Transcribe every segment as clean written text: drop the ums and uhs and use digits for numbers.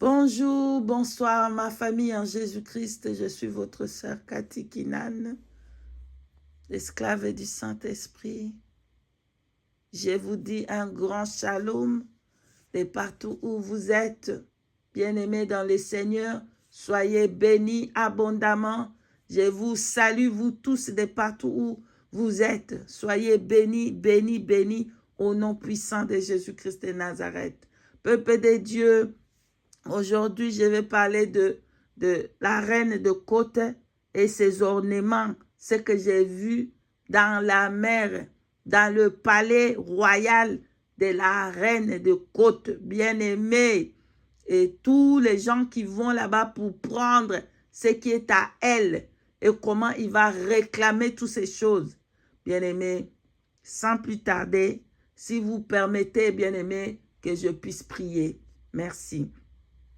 Bonjour, bonsoir ma famille en Jésus-Christ. Je suis votre sœur Cathy Kinan, l'esclave du Saint-Esprit. Je vous dis un grand shalom de partout où vous êtes. Bien-aimés dans le Seigneur, soyez bénis abondamment. Je vous salue, vous tous de partout où vous êtes. Soyez bénis, bénis, bénis au nom puissant de Jésus-Christ de Nazareth. Peuple de Dieu, aujourd'hui, je vais parler de la reine de côte et ses ornements, ce que j'ai vu dans la mer, dans le palais royal de la reine de côte, bien-aimée. Et tous les gens qui vont là-bas pour prendre ce qui est à elle et comment il va réclamer toutes ces choses. Bien-aimés, sans plus tarder, si vous permettez, bien-aimés, que je puisse prier. Merci.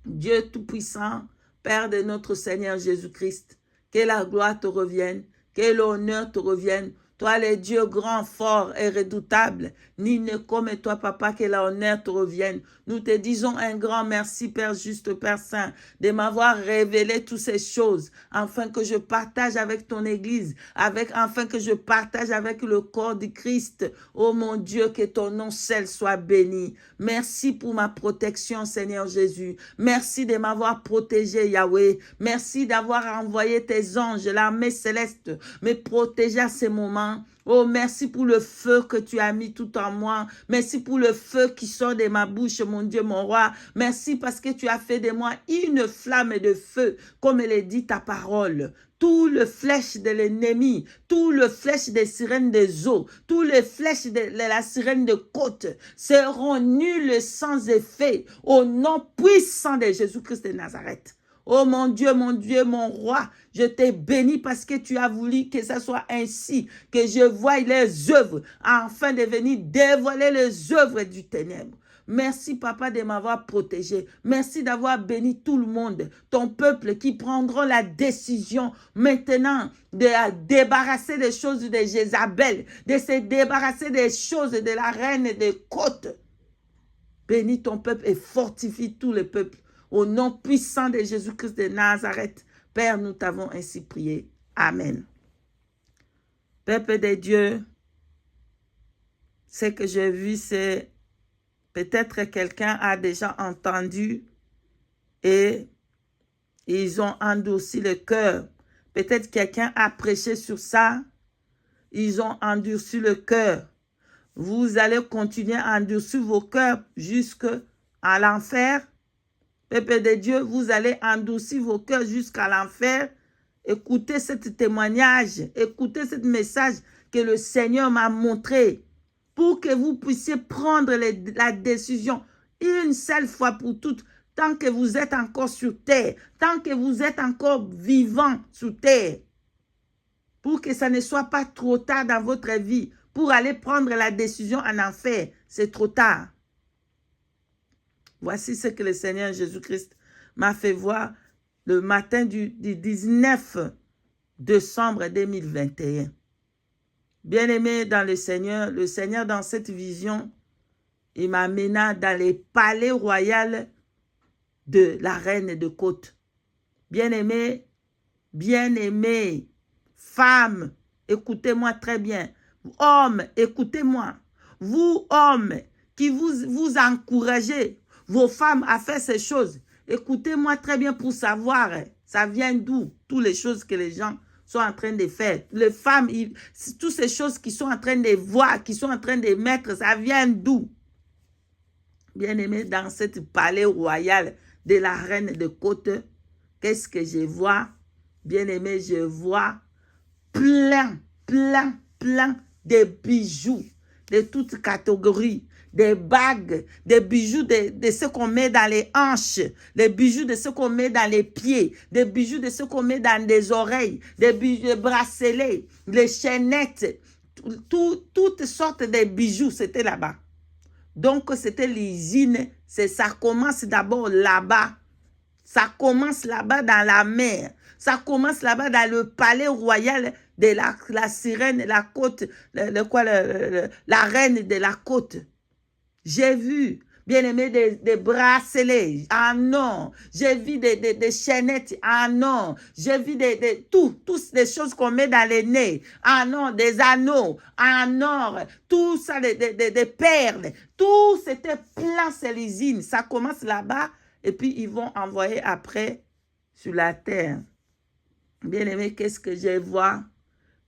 Dieu Tout-Puissant, Père de notre Seigneur Jésus-Christ, que la gloire te revienne, que l'honneur te revienne. Toi, le Dieu grand, fort et redoutable, ni ne comme toi, Papa, que l'honneur te revienne. Nous te disons un grand merci, Père juste, Père saint, de m'avoir révélé toutes ces choses, afin que je partage avec ton Église, afin que je partage avec le corps du Christ. Oh mon Dieu, que ton nom seul soit béni. Merci pour ma protection, Seigneur Jésus. Merci de m'avoir protégé, Yahweh. Merci d'avoir envoyé tes anges, l'armée céleste, me protéger à ces moments. Oh, merci pour le feu que tu as mis tout en moi. Merci pour le feu qui sort de ma bouche, mon Dieu, mon roi. Merci parce que tu as fait de moi une flamme de feu, comme elle dit ta parole. Tout le flèche de l'ennemi, tout le flèche des sirènes des eaux, tout le flèche de la sirène de côte seront nuls sans effet au nom puissant de Jésus-Christ de Nazareth. Oh mon Dieu, mon roi, je t'ai béni parce que tu as voulu que ça soit ainsi, que je voie les œuvres, afin de venir dévoiler les œuvres du ténèbre. Merci, Papa, de m'avoir protégé. Merci d'avoir béni tout le monde, ton peuple qui prendront la décision maintenant de débarrasser des choses de Jézabel, de se débarrasser des choses de la reine des côtes. Bénis ton peuple et fortifie tout le peuple. Au nom puissant de Jésus-Christ de Nazareth, Père, nous t'avons ainsi prié. Amen. Peuple de Dieu, ce que j'ai vu, c'est peut-être quelqu'un a déjà entendu et ils ont endurci le cœur. Peut-être quelqu'un a prêché sur ça, ils ont endurci le cœur. Vous allez continuer à endurcir vos cœurs jusqu'à l'enfer. Peuple de Dieu, vous allez endurcir vos cœurs jusqu'à l'enfer. Écoutez ce témoignage, écoutez ce message que le Seigneur m'a montré pour que vous puissiez prendre la décision une seule fois pour toutes, tant que vous êtes encore sur terre, tant que vous êtes encore vivant sur terre, pour que ça ne soit pas trop tard dans votre vie, pour aller prendre la décision en enfer. C'est trop tard. Voici ce que le Seigneur Jésus-Christ m'a fait voir le matin du 19 décembre 2021. Bien-aimé dans le Seigneur dans cette vision, il m'amena dans les palais royaux de la reine de côte. Bien-aimé, bien-aimé, femme, écoutez-moi très bien. Hommes, écoutez-moi. Vous, hommes, qui vous encouragez vos femmes à faire ces choses, écoutez-moi très bien pour savoir, ça vient d'où, toutes les choses que les gens sont en train de faire. Les femmes, toutes ces choses qu'ils sont en train de voir, qu'ils sont en train de mettre, ça vient d'où? Bien-aimé, dans cette palais royal de la reine de côte, qu'est-ce que je vois? Bien-aimé, je vois plein de bijoux de toutes catégories, des bagues, des bijoux de ce qu'on met dans les hanches, des bijoux de ce qu'on met dans les pieds, des bijoux de ce qu'on met dans les oreilles, des bijoux, des bracelets, les chaînettes, toutes sortes de bijoux, c'était là-bas. Donc, c'était l'usine, ça commence d'abord là-bas. Ça commence là-bas dans la mer. Ça commence là-bas dans le palais royal de la sirène, la côte, la reine de la côte. J'ai vu, Bien-aimé, des bracelets en or. J'ai vu des chaînettes en or. J'ai vu toutes les choses qu'on met dans les nez en or, des anneaux en or, tout ça, des perles. Tout c'était plein, c'est l'usine. Ça commence là-bas et puis ils vont envoyer après sur la terre. Bien-aimé, qu'est-ce que je vois?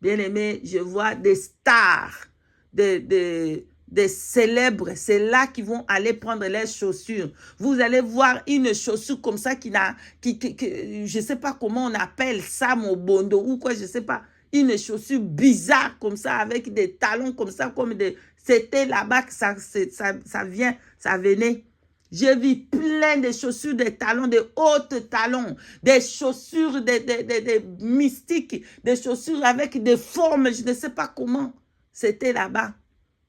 Bien-aimé, je vois des stars, des célèbres. C'est là qu'ils vont aller prendre les chaussures. Vous allez voir une chaussure comme ça je ne sais pas comment on appelle ça, mon bondo ou quoi, je ne sais pas. Une chaussure bizarre comme ça, avec des talons comme ça, c'était là-bas que ça venait. J'ai vu plein de chaussures, des talons, de hautes talons, des chaussures, des mystiques, des chaussures avec des formes, je ne sais pas comment. C'était là-bas.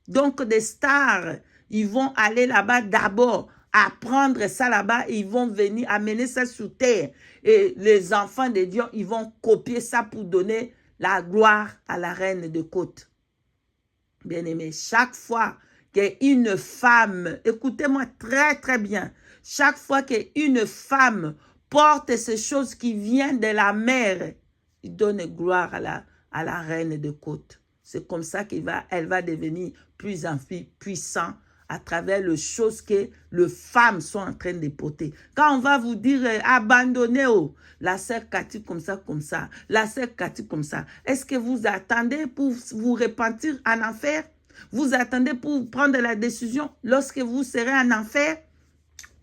Donc, des stars, ils vont aller là-bas d'abord, apprendre ça là-bas, ils vont venir amener ça sur terre. Et les enfants de Dieu, ils vont copier ça pour donner la gloire à la reine de côte. Bien-aimé, chaque fois qu'une femme, écoutez-moi très très bien, chaque fois qu'une femme porte ces choses qui viennent de la mer, il donne gloire à la reine de côte. C'est comme ça elle va devenir plus en plus puissante à travers les choses que les femmes sont en train de porter. Quand on va vous dire abandonnez, la sœur Cathy comme ça, la sœur Cathy comme ça, est-ce que vous attendez pour vous repentir en enfer? Vous attendez pour prendre la décision lorsque vous serez en enfer?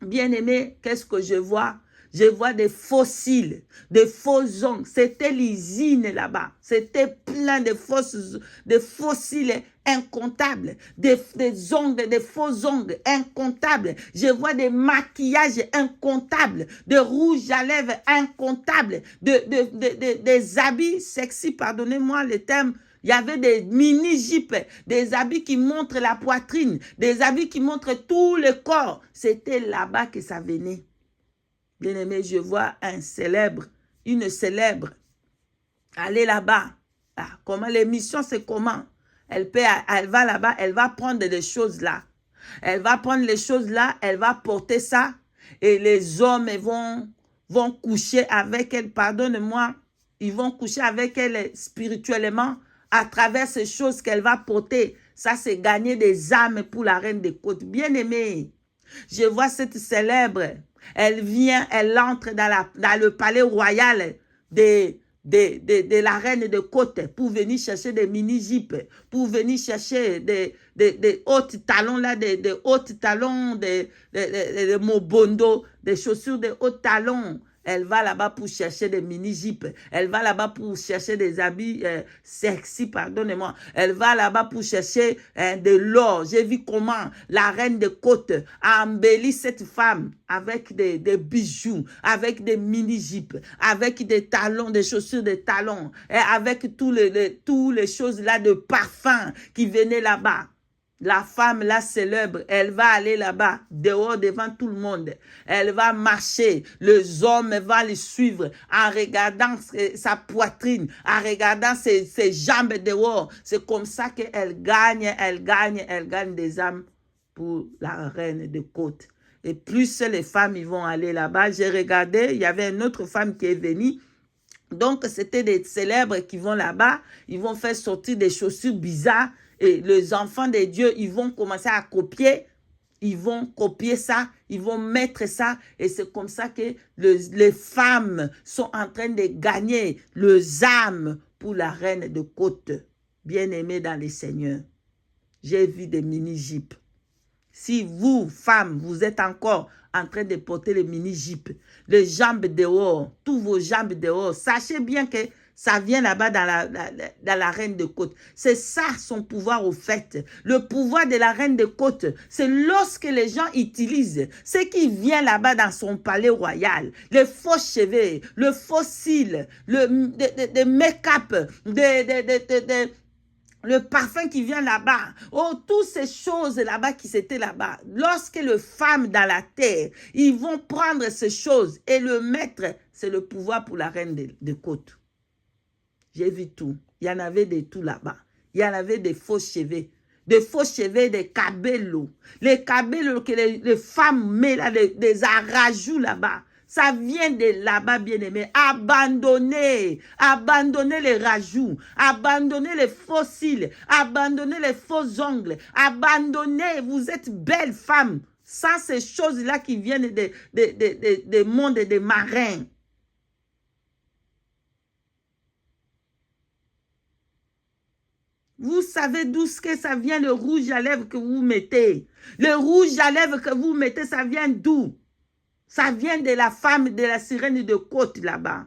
Bien-aimé, qu'est-ce que je vois? Je vois des fossiles, des faux ongles. C'était l'usine là-bas. C'était plein de fossiles incomptables, des ongles, des faux ongles incomptables. Je vois des maquillages incomptables, des rouges à lèvres incomptables, des habits sexy, pardonnez-moi le terme. Il y avait des mini-jupes, des habits qui montrent la poitrine, des habits qui montrent tout le corps. C'était là-bas que ça venait. Bien-aimé, je vois une célèbre, aller là-bas. Ah, comment l'émission, c'est comment? Elle va là-bas, elle va prendre des choses là. Elle va prendre les choses là, elle va porter ça. Et les hommes vont coucher avec elle, pardonne-moi, ils vont coucher avec elle spirituellement à travers ces choses qu'elle va porter. Ça, c'est gagner des âmes pour la reine des côtes. Bien-aimé, je vois cette célèbre. Elle vient, elle entre dans le palais royal de la reine de côte pour venir chercher des mini-jupes, pour venir chercher des hautes talons, là, des hautes talons, des mobondo, des chaussures de hautes talons. Elle va là-bas pour chercher des mini-jupes. Elle va là-bas pour chercher des habits sexy, pardonnez-moi. Elle va là-bas pour chercher de l'or. J'ai vu comment la reine de côte a embelli cette femme avec des bijoux, avec des mini-jupes, avec des talons, des chaussures de talons, et avec tous les choses là de parfum qui venaient là-bas. La femme, la célèbre, elle va aller là-bas, dehors devant tout le monde. Elle va marcher. Les hommes vont les suivre en regardant sa poitrine, en regardant ses jambes dehors. C'est comme ça qu'elle gagne des âmes pour la reine de côte. Et plus les femmes ils vont aller là-bas, j'ai regardé, il y avait une autre femme qui est venue. Donc, c'était des célèbres qui vont là-bas. Ils vont faire sortir des chaussures bizarres. Et les enfants de Dieu, ils vont commencer à copier. Ils vont copier ça. Ils vont mettre ça. Et c'est comme ça que les femmes sont en train de gagner les âmes pour la reine de côte. Bien-aimée dans les seigneurs. J'ai vu des mini-jupes. Si vous, femmes, vous êtes encore en train de porter les mini-jupes, les jambes dehors, tous vos jambes dehors, sachez bien que ça vient là-bas dans la reine de côte. C'est ça son pouvoir au fait. Le pouvoir de la reine de côte, c'est lorsque les gens utilisent ce qui vient là-bas dans son palais royal, les faux cheveux, le faux cils, le make-up, le parfum qui vient là-bas, toutes ces choses là-bas qui étaient là-bas. Lorsque les femmes dans la terre, ils vont prendre ces choses et le mettre, c'est le pouvoir pour la reine de côte. J'ai vu tout. Il y en avait de tout là-bas. Il y en avait des faux cheveux, de faux cheveux, des cabellos. Les cabellos que les femmes mettent là, des arajous là-bas. Ça vient de là-bas, bien-aimé. Abandonnez. Abandonnez les rajouts. Abandonnez les faux cils. Abandonnez les faux ongles. Abandonnez. Vous êtes belles femmes. Sans ces choses-là qui viennent des mondes et des marins. Vous savez d'où que ça vient, le rouge à lèvres que vous mettez. Le rouge à lèvres que vous mettez, ça vient d'où? Ça vient de la femme de la sirène de côte là-bas.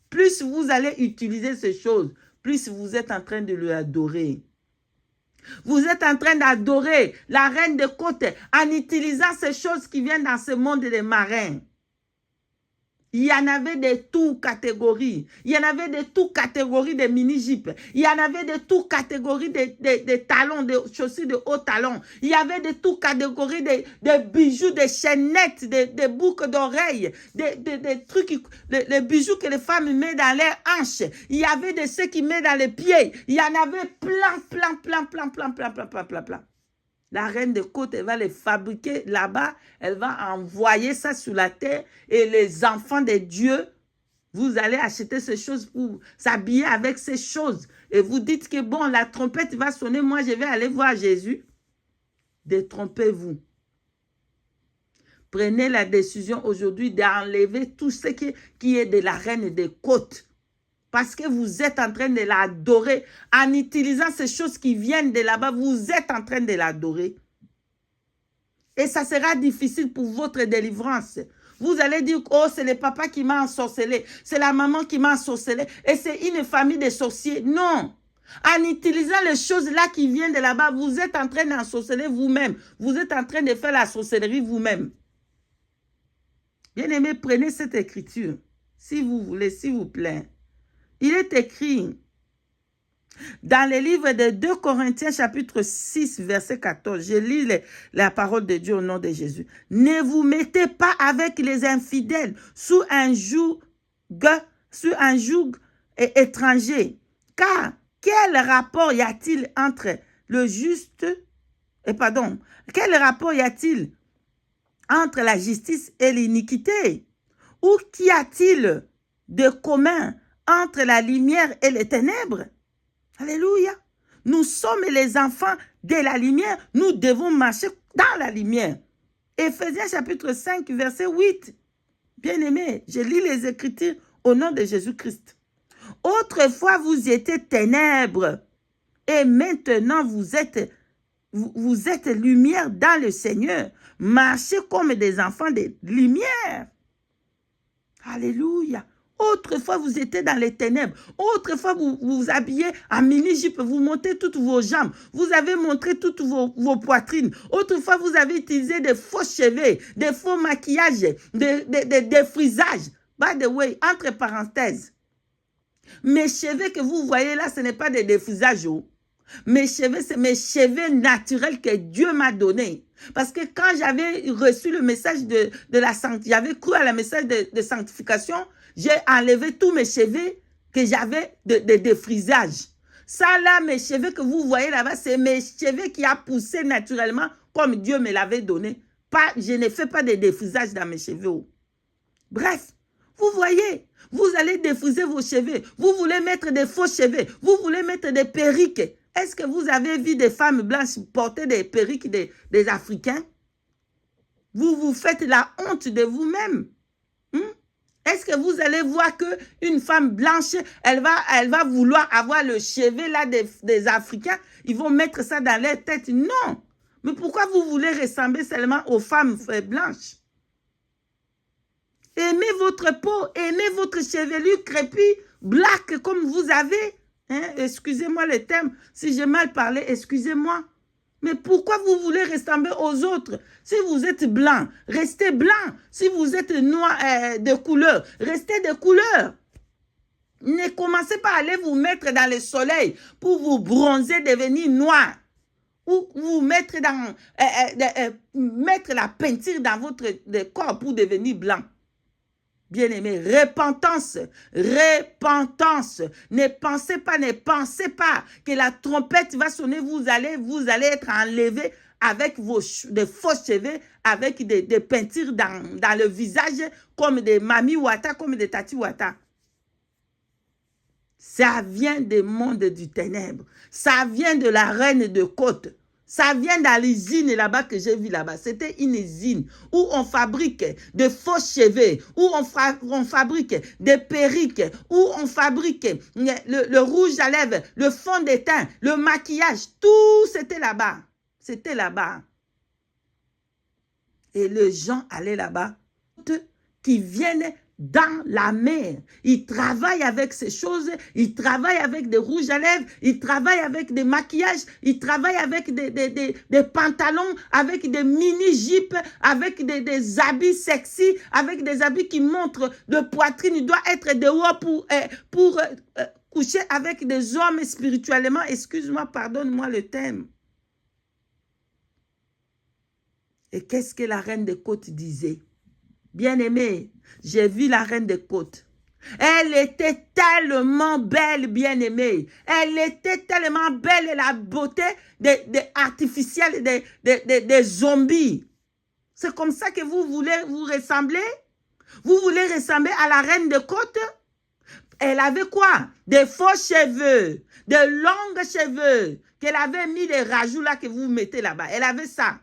Plus vous allez utiliser ces choses, plus vous êtes en train de l'adorer. Vous êtes en train d'adorer la reine de côte en utilisant ces choses qui viennent dans ce monde des marins. Il y en avait de toutes catégories. Il y en avait de toutes catégories de mini-jupes. Il y en avait de toutes catégories de talons, de chaussures de haut talons. Il y avait de toutes catégories de bijoux, de chaînettes, de boucles d'oreilles, des trucs, les bijoux que les femmes mettent dans leurs hanches. Il y avait de ceux qui mettent dans les pieds. Il y en avait plein. La reine de côte, elle va les fabriquer là-bas. Elle va envoyer ça sur la terre. Et les enfants de Dieu, vous allez acheter ces choses pour s'habiller avec ces choses. Et vous dites que bon, la trompette va sonner. Moi, je vais aller voir Jésus. Détrompez-vous. Prenez la décision aujourd'hui d'enlever tout ce qui est de la reine des côtes. Parce que vous êtes en train de l'adorer. En utilisant ces choses qui viennent de là-bas, vous êtes en train de l'adorer. Et ça sera difficile pour votre délivrance. Vous allez dire, oh, c'est le papa qui m'a ensorcelé. C'est la maman qui m'a ensorcelé. Et c'est une famille de sorciers. Non. En utilisant les choses-là qui viennent de là-bas, vous êtes en train d'ensorceler vous-même. Vous êtes en train de faire la sorcellerie vous-même. Bien-aimés, prenez cette écriture. Si vous voulez, s'il vous plaît. Il est écrit dans le livre de 2 Corinthiens chapitre 6 verset 14. Je lis la parole de Dieu au nom de Jésus. Ne vous mettez pas avec les infidèles sous un joug étranger. Car quel rapport y a-t-il entre le juste quel rapport y a-t-il entre la justice et l'iniquité? Ou qu'y a-t-il de commun entre la lumière et les ténèbres? Alléluia. Nous sommes les enfants de la lumière. Nous devons marcher dans la lumière. Éphésiens chapitre 5, verset 8. Bien-aimés, je lis les Écritures au nom de Jésus-Christ. Autrefois, vous étiez ténèbres. Et maintenant, vous êtes lumière dans le Seigneur. Marchez comme des enfants de lumière. Alléluia. Autrefois, vous étiez dans les ténèbres. Autrefois, vous vous habillez en mini-jupe, vous montez toutes vos jambes. Vous avez montré toutes vos poitrines. Autrefois, vous avez utilisé des faux cheveux, des faux maquillages, des frisages. By the way, entre parenthèses, mes cheveux que vous voyez là, ce n'est pas des défrisages. Mes cheveux, c'est mes cheveux naturels que Dieu m'a donnés. Parce que quand j'avais reçu le message de la sanctification, j'avais cru à la message de sanctification, j'ai enlevé tous mes cheveux que j'avais de défrisage. Ça là, mes cheveux que vous voyez là-bas, c'est mes cheveux qui a poussé naturellement comme Dieu me l'avait donné. Je ne fais pas de défrisage dans mes cheveux. Bref, vous voyez, vous allez défriser vos cheveux. Vous voulez mettre des faux cheveux. Vous voulez mettre des perruques. Est-ce que vous avez vu des femmes blanches porter des perruques des Africains? Vous vous faites la honte de vous-même. Est-ce que vous allez voir qu'une femme blanche, elle va vouloir avoir le cheveu là des Africains? Ils vont mettre ça dans leur tête. Non. Mais pourquoi vous voulez ressembler seulement aux femmes blanches? Aimez votre peau, aimez votre chevelure crépue, black comme vous avez. Excusez-moi le terme, si j'ai mal parlé, excusez-moi. Mais pourquoi vous voulez ressembler aux autres? Si vous êtes blanc, restez blanc. Si vous êtes noir de couleur, restez de couleur. Ne commencez pas à aller vous mettre dans le soleil pour vous bronzer, devenir noir. Ou vous mettre mettre la peinture dans votre corps pour devenir blanc. Bien-aimés, repentance, repentance. Ne pensez pas que la trompette va sonner, vous allez être enlevé avec des faux cheveux, avec des peintures dans le visage, comme des Mami Wata, comme des Tati Wata. Ça vient du monde du ténèbre. Ça vient de la reine de côte. Ça vient dans l'usine là-bas que j'ai vu là-bas. C'était une usine où on fabrique de faux cheveux, où on fabrique des perruques, où on fabrique le rouge à lèvres, le fond de teint, le maquillage. Tout c'était là-bas. C'était là-bas. Et les gens allaient là-bas qui viennent dans la mer. Ils travaillent avec ces choses, ils travaillent avec des rouges à lèvres, ils travaillent avec des maquillages, ils travaillent avec des pantalons, avec des mini-jupes, avec des habits sexy, avec des habits qui montrent de poitrine. Il doit être dehors pour coucher avec des hommes spirituellement. Excuse-moi, pardonne-moi le thème. Et qu'est-ce que la reine des côtes disait? Bien-aimé, j'ai vu la reine des côtes. Elle était tellement belle, bien-aimée. Elle était tellement belle, la beauté artificielle des zombies. C'est comme ça que vous voulez vous ressembler? Vous voulez ressembler à la reine des côtes? Elle avait quoi? Des faux cheveux, de longs cheveux, qu'elle avait mis les rajouts là que vous mettez là-bas. Elle avait ça.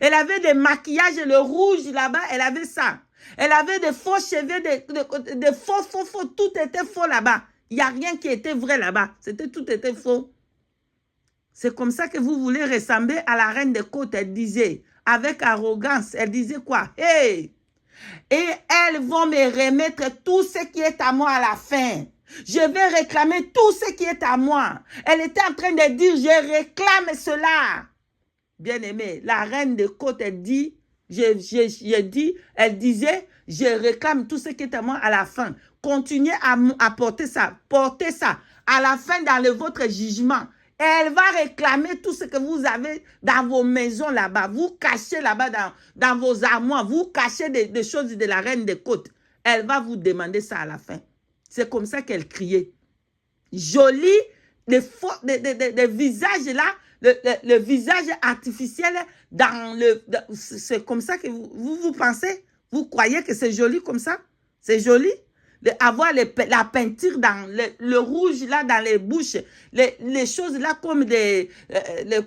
Elle avait des maquillages, le rouge là-bas, elle avait ça. Elle avait des faux cheveux, des faux, tout était faux là-bas. Il n'y a rien qui était vrai là-bas. Tout était faux. C'est comme ça que vous voulez ressembler à la reine des côtes. Elle disait, avec arrogance, elle disait quoi? Hey! Et elles vont me remettre tout ce qui est à moi à la fin. Je vais réclamer tout ce qui est à moi. Elle était en train de dire, je réclame cela. Bien-aimé, la reine de côte, elle dit, elle disait, je réclame tout ce qui est à moi à la fin. Continuez à porter ça. Portez ça. À la fin, dans votre jugement, elle va réclamer tout ce que vous avez dans vos maisons là-bas. Vous cachez là-bas dans vos armoires. Vous cachez des choses de la reine des côtes. Elle va vous demander ça à la fin. C'est comme ça qu'elle criait. Joli, des visages là, le visage artificiel c'est comme ça que vous pensez? Vous croyez que c'est joli comme ça? C'est joli? Avoir la peinture dans le rouge là dans les bouches, les choses là comme les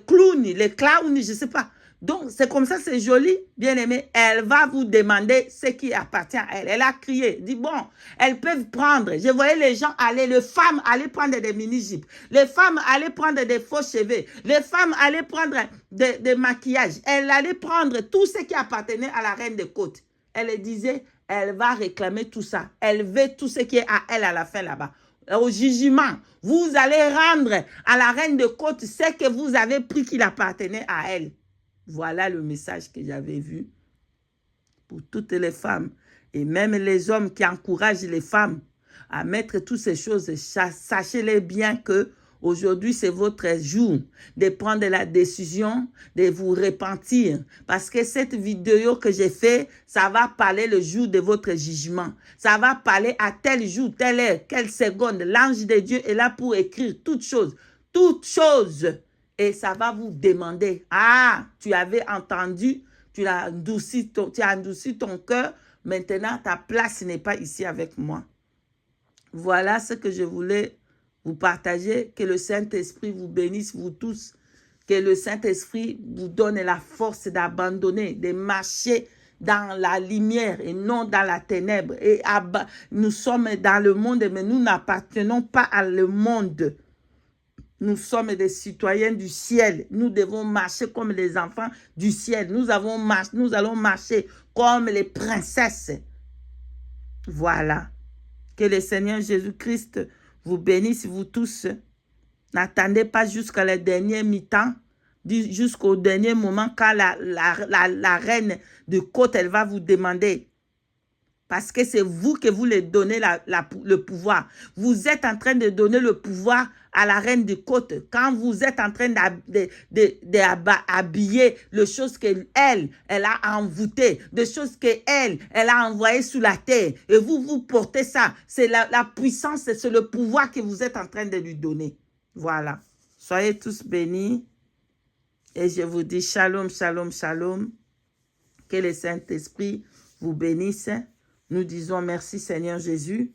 clowns, je ne sais pas. Donc, c'est comme ça, c'est joli, bien aimé. Elle va vous demander ce qui appartient à elle. Elle a crié, dit bon, elles peuvent prendre. Je voyais les gens aller, les femmes aller prendre des mini-jupes. Les femmes allaient prendre des faux cheveux. Les femmes allaient prendre des maquillages. Elle allait prendre tout ce qui appartenait à la reine des côtes. Elle disait, elle va réclamer tout ça. Elle veut tout ce qui est à elle à la fin là-bas. Au jugement, vous allez rendre à la reine des côtes ce que vous avez pris qui appartenait à elle. Voilà le message que j'avais vu pour toutes les femmes et même les hommes qui encouragent les femmes à mettre toutes ces choses. Sachez-les bien que aujourd'hui, c'est votre jour de prendre la décision de vous repentir. Parce que cette vidéo que j'ai faite, ça va parler le jour de votre jugement. Ça va parler à tel jour, telle heure, quelle seconde. L'ange de Dieu est là pour écrire toutes choses. Toutes choses. Et ça va vous demander, ah, tu avais entendu, tu as endouci ton cœur, maintenant ta place n'est pas ici avec moi. Voilà ce que je voulais vous partager. Que le Saint-Esprit vous bénisse, vous tous. Que le Saint-Esprit vous donne la force d'abandonner, de marcher dans la lumière et non dans la ténèbre. Et nous sommes dans le monde, mais nous n'appartenons pas à le monde. Nous sommes des citoyens du ciel. Nous devons marcher comme les enfants du ciel. Nous allons marcher comme les princesses. Voilà. Que le Seigneur Jésus-Christ vous bénisse, vous tous. N'attendez pas jusqu'à la dernière mi-temps, jusqu'au dernier moment quand la reine de côte, elle va vous demander. Parce que c'est vous que vous les donnez le pouvoir. Vous êtes en train de donner le pouvoir à la reine des côtes. Quand vous êtes en train d'habiller les choses qu'elle a envoûtées, des choses qu'elle a envoyées sous la terre. Et vous portez ça. C'est la puissance, c'est le pouvoir que vous êtes en train de lui donner. Voilà. Soyez tous bénis. Et je vous dis shalom, shalom, shalom. Que le Saint-Esprit vous bénisse. Nous disons merci Seigneur Jésus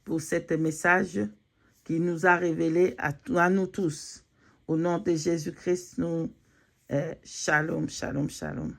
pour ce message qui nous a révélé à nous tous. Au nom de Jésus-Christ, nous, shalom, shalom, shalom.